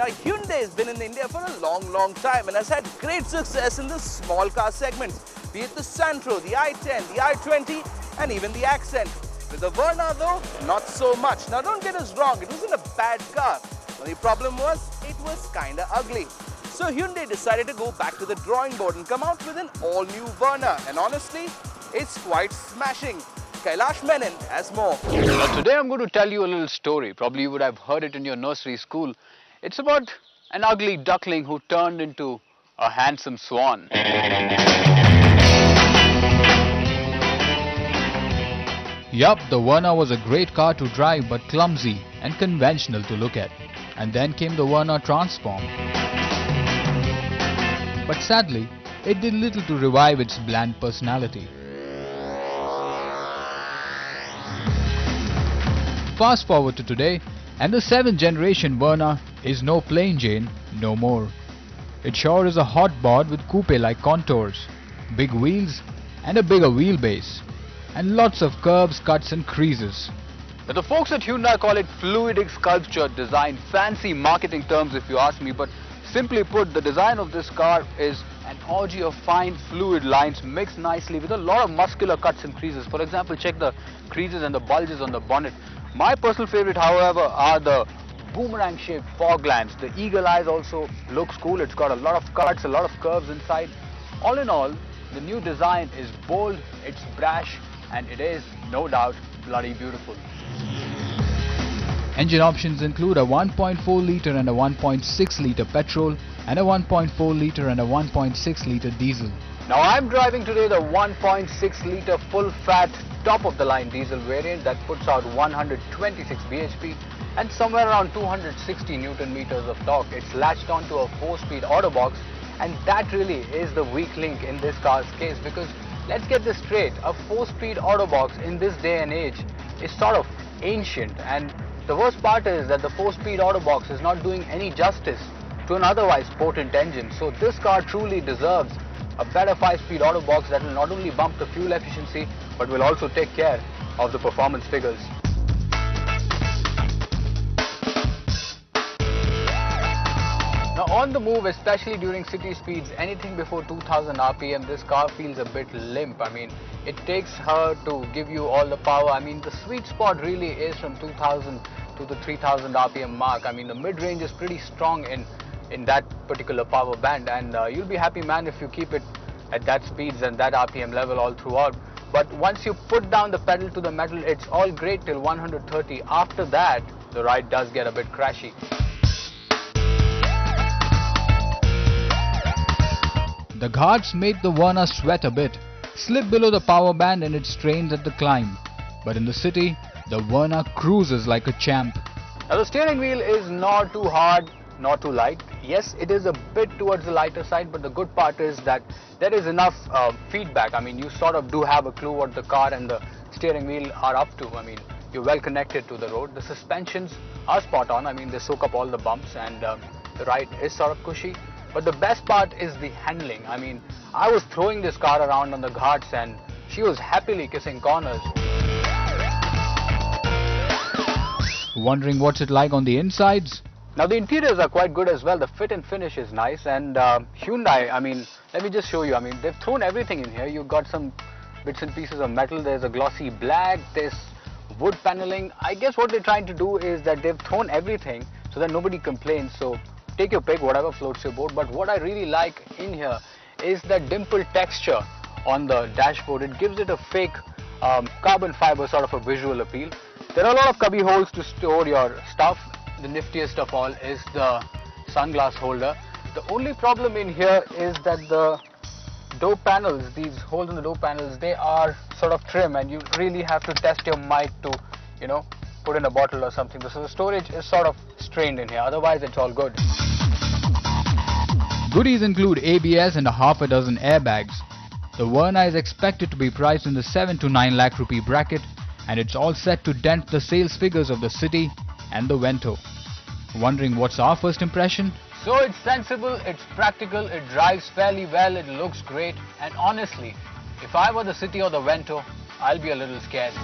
Now, Hyundai has been in India for a long time and has had great success in the small car segments, be it the Santro, the i10, the i20 and even the Accent. With the Verna though, not so much. Now don't get us wrong, it wasn't a bad car. The only problem was, it was kinda ugly. So Hyundai decided to go back to the drawing board and come out with an all-new Verna. And honestly, it's quite smashing. KAILASH MENON has more. Now today I'm going to tell you a little story. Probably you would have heard it in your nursery school. It's about an ugly duckling who turned into a handsome swan. Yup, the Verna was a great car to drive but clumsy and conventional to look at. And then came the Verna Transform. But sadly, it did little to revive its bland personality. Fast forward to today, and the 7th generation Verna is no plain Jane no more. It sure is a hot bod with coupe-like contours, big wheels and a bigger wheelbase, and lots of curves, cuts and creases. Now the folks at Hyundai call it fluidic sculpture design, fancy marketing terms if you ask me, but simply put, the design of this car is an orgy of fine fluid lines mixed nicely with a lot of muscular cuts and creases. For example, check the creases and the bulges on the bonnet. My personal favorite, however, are the boomerang-shaped fog lamps. The eagle eyes also looks cool. It's got a lot of cuts, a lot of curves inside. All in all, the new design is bold, it's brash, and it is, no doubt, bloody beautiful. Engine options include a 1.4 litre and a 1.6 litre petrol and a 1.4 litre and a 1.6 litre diesel. Now I'm driving today the 1.6 litre full-fat top-of-the-line diesel variant that puts out 126 bhp and somewhere around 260 Newton meters of torque. It's latched onto a 4-speed auto box, and that really is the weak link in this car's case, because let's get this straight, a 4-speed auto box in this day and age is sort of ancient, and the worst part is that the 4-speed auto box is not doing any justice to an otherwise potent engine. So this car truly deserves a better 5-speed auto box that will not only bump the fuel efficiency but will also take care of the performance figures. Now on the move, especially during city speeds, anything before 2000 RPM, this car feels a bit limp. I mean, it takes her to give you all the power. I mean, the sweet spot really is from 2000 to the 3000 RPM mark. I mean, the mid-range is pretty strong in that particular power band, and you'll be happy, man, if you keep it at that speeds and that RPM level all throughout. But once you put down the pedal to the metal, it's all great till 130. After that, the ride does get a bit crashy. The ghats made the Verna sweat a bit, slip below the power band and it strains at the climb. But in the city, the Verna cruises like a champ. Now the steering wheel is not too hard, not too light. Yes, it is a bit towards the lighter side, but the good part is that there is enough feedback. I mean, you sort of do have a clue what the car and the steering wheel are up to. I mean, you're well connected to the road. The suspensions are spot on. I mean, they soak up all the bumps, and the ride is sort of cushy. But the best part is the handling. I mean, I was throwing this car around on the ghats and she was happily kissing corners. Wondering what's it like on the insides? Now the interiors are quite good as well. The fit and finish is nice, and Hyundai, I mean, let me just show you. I mean, they've thrown everything in here. You've got some bits and pieces of metal. There's a glossy black, there's wood paneling. I guess what they're trying to do is that they've thrown everything so that nobody complains. So take your pick, whatever floats your boat. But what I really like in here is that dimple texture on the dashboard. It gives it a fake carbon fiber sort of a visual appeal. There are a lot of cubby holes to store your stuff. The niftiest of all is the sunglass holder. The only problem in here is that the door panels, these holes in the door panels, they are sort of trim, and you really have to test your mic to, you know, put in a bottle or something. So the storage is sort of strained in here. Otherwise, it's all good. Goodies include ABS and a half a dozen airbags. The Verna is expected to be priced in the 7 to 9 lakh rupee bracket, and it's all set to dent the sales figures of the City and the Vento. Wondering what's our first impression? So it's sensible, it's practical, it drives fairly well, it looks great, and honestly, if I were the City or the Vento, I'll be a little scared.